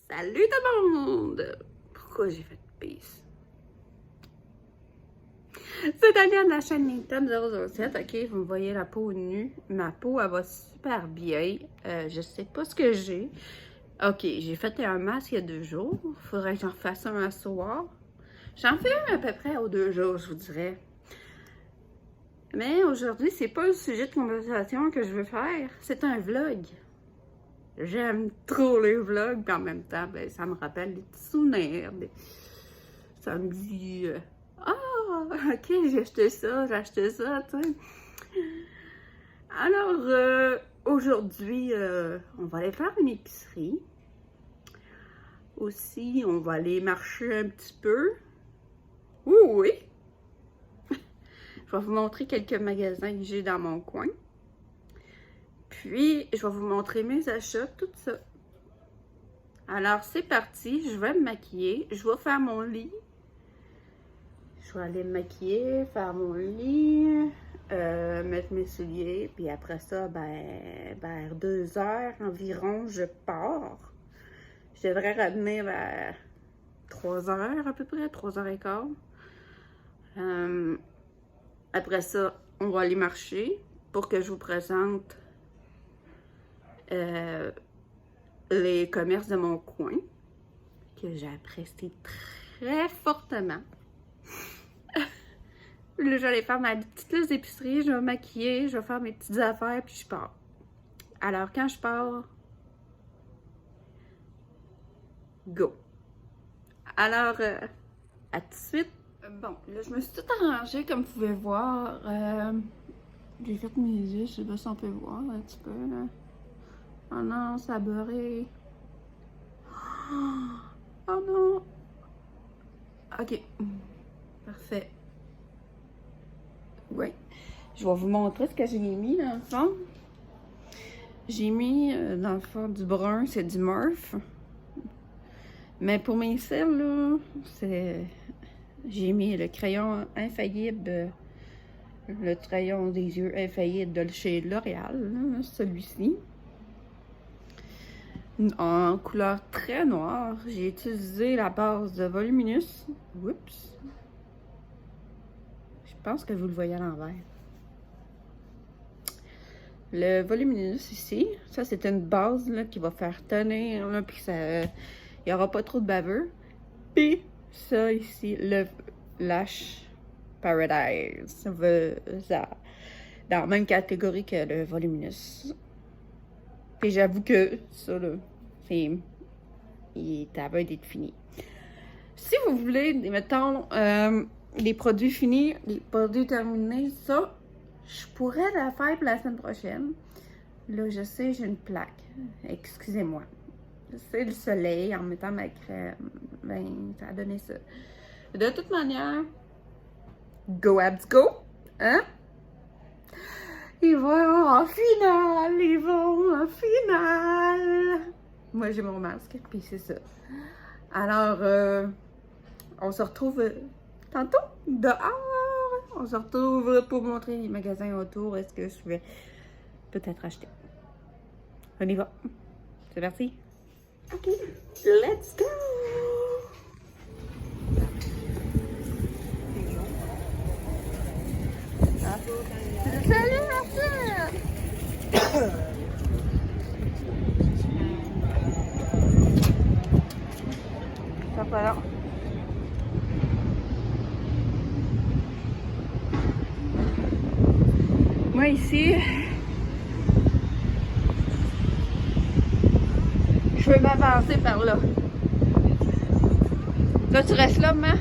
Salut tout le monde! Pourquoi j'ai fait peace? C'est Danielle de la chaîne Nintendo007. Ok, vous me voyez la peau nue. Ma peau, elle va super bien. Je sais pas ce que j'ai. Ok, j'ai fait un masque il y a 2 jours. Faudrait que j'en fasse un soir. J'en fais un à peu près aux 2 jours, je vous dirais. Mais aujourd'hui, c'est pas le sujet de conversation que je veux faire. C'est un vlog. J'aime trop les vlogs, puis en même temps, ben, ça me rappelle des petits souvenirs. Ça me dit ah, ok, j'ai acheté ça, tu sais. Alors, aujourd'hui, on va aller faire une épicerie. Aussi, on va aller marcher un petit peu. Oui! Je vais vous montrer quelques magasins que j'ai dans mon coin. Puis, je vais vous montrer mes achats, tout ça. Alors, c'est parti. Je vais me maquiller. Je vais faire mon lit. Je vais aller me maquiller, faire mon lit, mettre mes souliers. Puis après ça, ben, vers 2 heures environ, je pars. Je devrais revenir vers 3 heures à peu près, 3h15. Après ça, on va aller marcher pour que je vous présente les commerces de mon coin que j'ai apprécié très fortement. Là, j'allais faire ma petite liste d'épicerie, je vais me maquiller, je vais faire mes petites affaires, puis je pars. Alors, quand je pars, go! Alors, à tout de suite. Bon, là, je me suis tout arrangée, comme vous pouvez voir. J'ai fait mes yeux, je sais pas si on peut voir un petit peu, là. Oh non, ça a beurré. Oh non! Ok, parfait. Oui, je vais vous montrer ce que j'ai mis dans le fond. J'ai mis dans le fond du brun, c'est du Murph. Mais pour mes cils, là, j'ai mis le crayon infaillible, le crayon des yeux infaillible de chez L'Oréal, celui-ci. En couleur très noire, j'ai utilisé la base de Voluminous. Oups! Je pense que vous le voyez à l'envers. Le Voluminous ici, ça c'est une base là, qui va faire tenir, là, puis ça, il n'y aura pas trop de baveux. Puis ça ici, le Lash Paradise, ça dans la même catégorie que le Voluminous. Puis j'avoue que ça là, il est à veille d'être fini. Si vous voulez, mettons, les produits finis, les produits terminés, ça, je pourrais la faire pour la semaine prochaine. Là, je sais, j'ai une plaque. Excusez-moi. C'est le soleil en mettant ma crème. Ben, ça a donné ça. De toute manière, go abs go! Hein? Ils vont en finale! Ils vont en finale! Moi, j'ai mon masque, puis c'est ça. Alors, on se retrouve tantôt dehors. On se retrouve pour montrer les magasins autour. Est-ce que je vais peut-être acheter? On y va. C'est parti. Ok, let's go! Salut, Marcel! Ça va là. Moi ici, je veux m'avancer par là. Là, tu restes là, maman?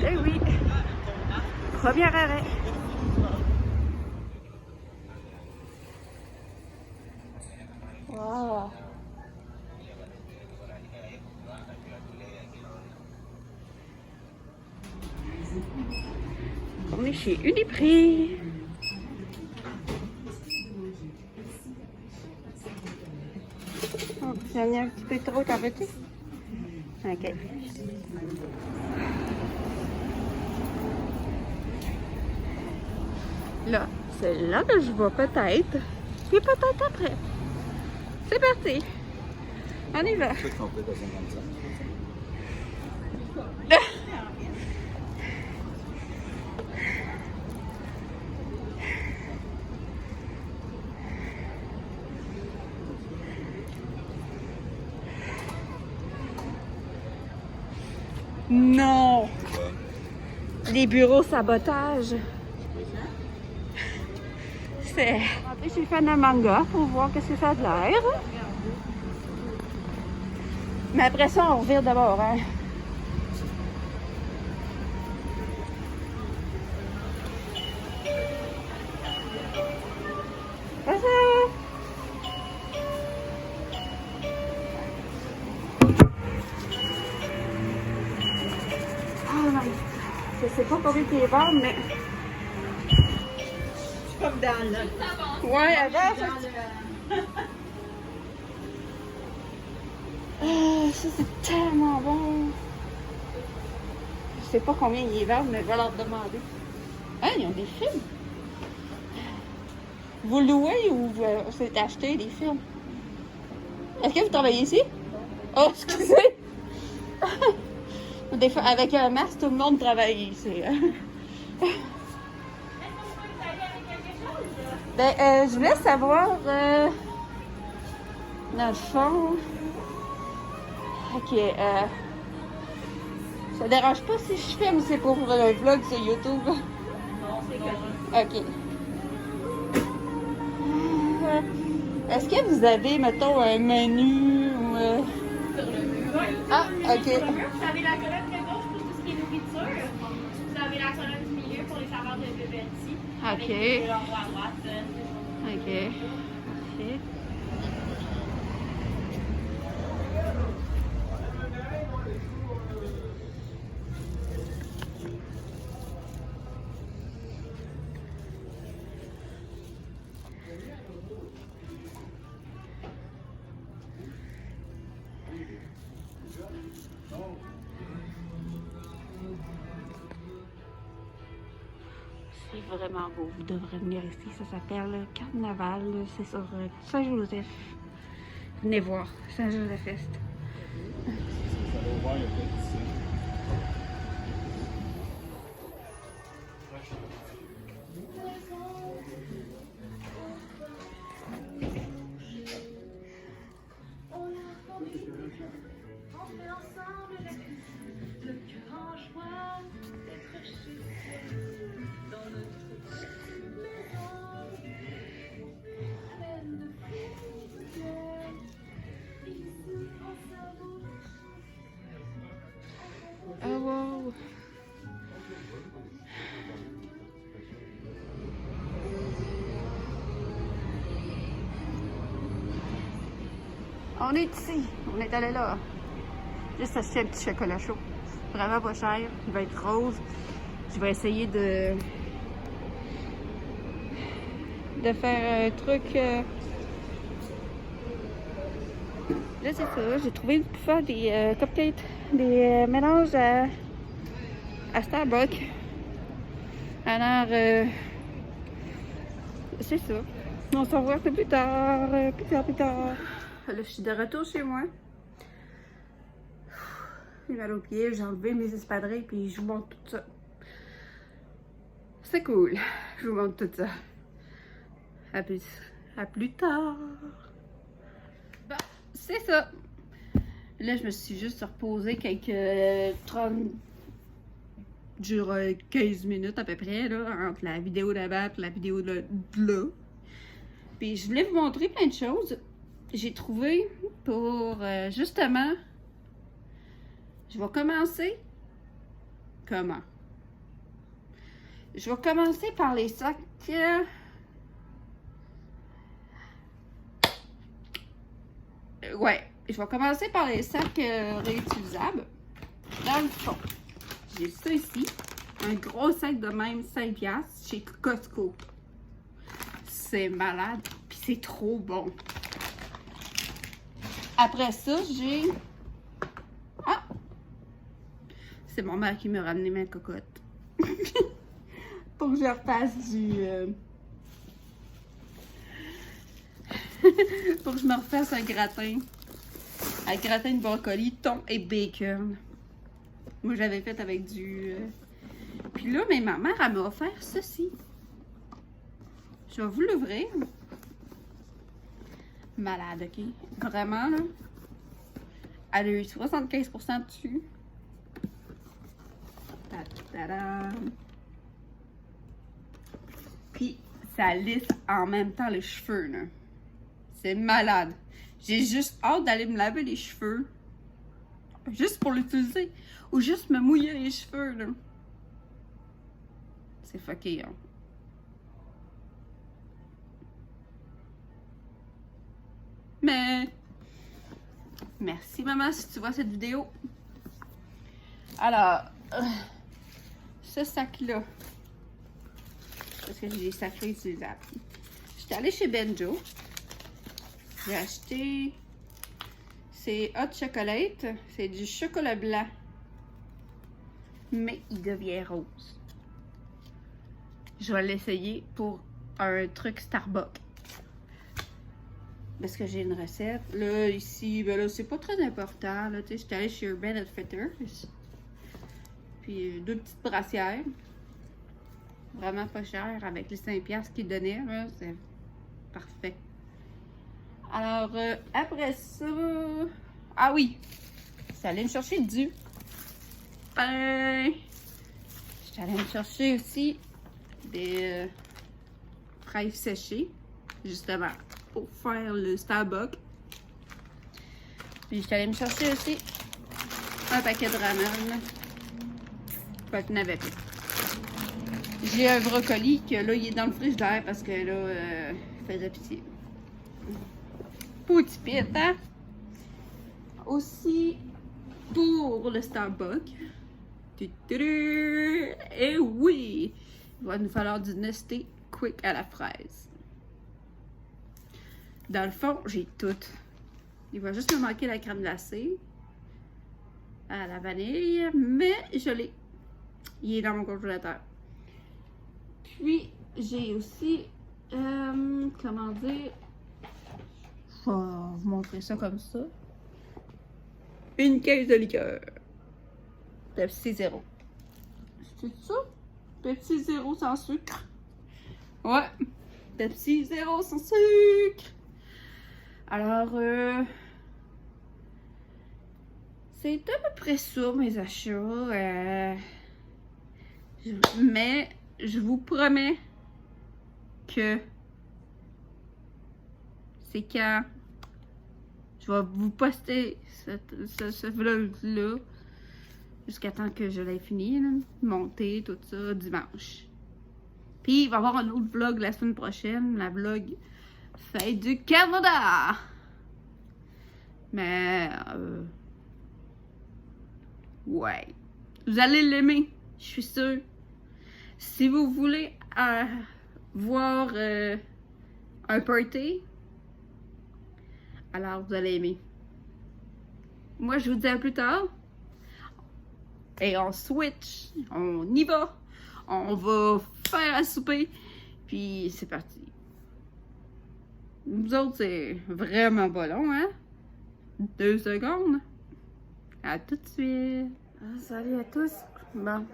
Eh oui. Premier arrêt. Wow. On est chez Uniprix. Oh, j'en ai un petit peu trop, t'en veux-tu? Ok. Là, c'est là que je vais peut-être. Puis peut-être après. C'est parti. On y va. Peut-être qu'on peut être à 55. Non! Les bureaux sabotage. C'est. Je suis fan de manga pour voir qu'est-ce que ça a de l'air. Mais après ça, on revient d'abord, hein. Vas-y! Oh my God. Je sais pas combien ils vendent, mais. Comme dans le... Ouais, avant, ça. Ça, c'est tellement bon. Je sais pas combien ils vendent, mais je vais leur demander. Ah, ils ont des films. Vous louez ou vous c'est acheté des films? Est-ce que vous travaillez ici? Oh, excusez! Des fois, avec un masque, tout le monde travaille ici. Ben, je voulais savoir, dans le fond, ok, ça dérange pas si je filme, c'est pour le vlog sur YouTube? Non, c'est correct. Ok. Est-ce que vous avez, mettons, un menu ou... Sur le mur. Ah, ok. Sur le mur, vous avez la colonne de gauche pour tout ce qui est nourriture. Vous avez la colonne du milieu pour les saveurs de bébéti. Ok. Avec les deux en haut à droite. Ok. Parfait. C'est vraiment beau. Vous devrez venir ici. Ça s'appelle Carnaval. C'est sur Saint-Joseph. Venez voir. Saint-Joseph-Est. Ça va ouvert, il y a peut-être ici. Oh wow! On est ici. On est allé là. Juste acheter un petit chocolat chaud. Vraiment pas cher. Il va être rose. Je vais essayer de faire un truc. Là, c'est ça. J'ai trouvé pour faire des cupcakes, des mélanges à Starbucks. Alors, c'est ça. On se revoit plus tard. Plus tard. Là, je suis de retour chez moi. J'ai mal aux pieds. J'ai enlevé mes espadrilles puis je vous montre tout ça. C'est cool. Je vous montre tout ça. À plus tard. Bon, c'est ça. Là, je me suis juste reposée quelques 30... dure 15 minutes à peu près, là, entre la vidéo d'avant et la vidéo de là. Puis je voulais vous montrer plein de choses. J'ai trouvé pour, justement, je vais commencer. Comment? Je vais commencer par les sacs... ouais, je vais commencer par les sacs réutilisables. Dans le fond, j'ai ça ici. Un gros sac de même 5$ chez Costco. C'est malade, puis c'est trop bon. Après ça, j'ai... Ah! C'est mon mère qui m'a ramené ma cocotte. Faut que je refasse du... Faut que je me refasse un gratin. Un gratin de brocoli, thon et bacon. Moi, j'avais fait avec du... Puis là, mais ma mère, elle m'a offert ceci. Je vais vous l'ouvrir. Malade, ok? Vraiment, là. Elle a eu 75% dessus. Ta-da-da. Puis, ça lisse en même temps les cheveux, là. C'est malade. J'ai juste hâte d'aller me laver les cheveux. Juste pour l'utiliser. Ou juste me mouiller les cheveux, là. C'est fucké, hein. Mais... Merci, maman, si tu vois cette vidéo. Alors... ce sac-là. Parce que j'ai des sacs réutilisables. J'étais allée chez Benjo. J'ai acheté... C'est hot chocolate. C'est du chocolat blanc. Mais il devient rose. Je vais l'essayer pour un truc Starbucks. Parce que j'ai une recette. Là, ici, ben là, c'est pas très important. Là, tu sais, j'étais allée chez Urban Outfitters. Puis 2 petites brassières. Vraiment pas cher. Avec les 5$ qu'ils donnaient, là, c'est parfait. Alors, après ça... Ah oui! J'étais allée me chercher du pain. J'étais allée me chercher aussi des fraises séchées. Justement, pour faire le Starbucks. Puis j'étais allée me chercher aussi un paquet de ramen. Pas qu'il n'avait plus. J'ai un brocoli que là, il est dans le frigidaire parce que là, il faisait pitié. Petit pit, hein? Aussi, pour le Starbucks. Et oui! Il va nous falloir du Nesté Quick à la fraise. Dans le fond, j'ai tout. Il va juste me manquer la crème glacée à la vanille, mais je l'ai. Il est dans mon congélateur. Puis, j'ai aussi, comment dire, je vais vous montrer ça comme ça. Une caisse de liqueur. Pepsi Zéro. C'est ça? Pepsi Zéro sans sucre. Ouais. Pepsi Zéro sans sucre. Alors, c'est à peu près ça mes achats. Mais je vous promets que c'est quand je vais vous poster ce vlog-là jusqu'à temps que je l'ai fini, là, monter tout ça dimanche. Puis il va y avoir un autre vlog la semaine prochaine, la vlog Fête du Canada. Mais ouais, vous allez l'aimer, je suis sûre. Si vous voulez voir un party, alors vous allez aimer. Moi, je vous dis à plus tard. Et on switch, on y va. On va faire à souper. Puis c'est parti. Vous autres, c'est vraiment pas long, hein? 2 secondes. À tout de suite. Salut à tous. Bon,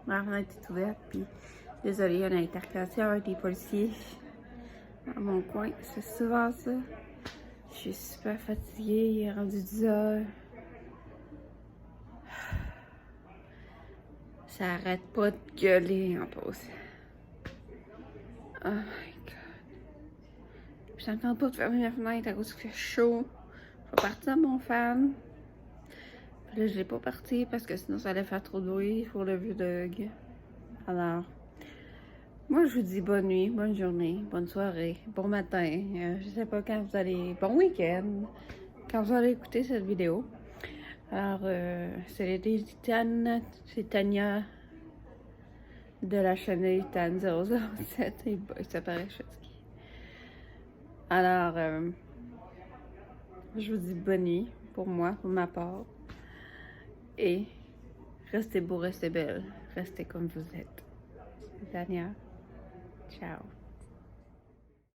ma fenêtre est ouverte. Puis désolée, il y a une interpellation avec des policiers dans mon coin. C'est souvent ça. Je suis super fatiguée. Il est rendu 10 heures. Ça arrête pas de gueuler en pause. Oh my god. J'entends pas de fermer ma fenêtre à cause qu'il fait chaud. Je vais partir à mon fan. Puis là, je l'ai pas parti parce que sinon ça allait faire trop de bruit pour le vieux Doug. Alors, moi je vous dis bonne nuit, bonne journée, bonne soirée, bon matin. Je sais pas quand vous allez. Bon week-end. Quand vous allez écouter cette vidéo. Alors, c'est l'été Titane, c'est Tania de la chaîne Titane 007. Et boy, ça paraît fatigué. Alors, je vous dis bonne nuit pour moi, pour ma part. Et restez beau, restez belle, restez comme vous êtes. Zania. Ciao.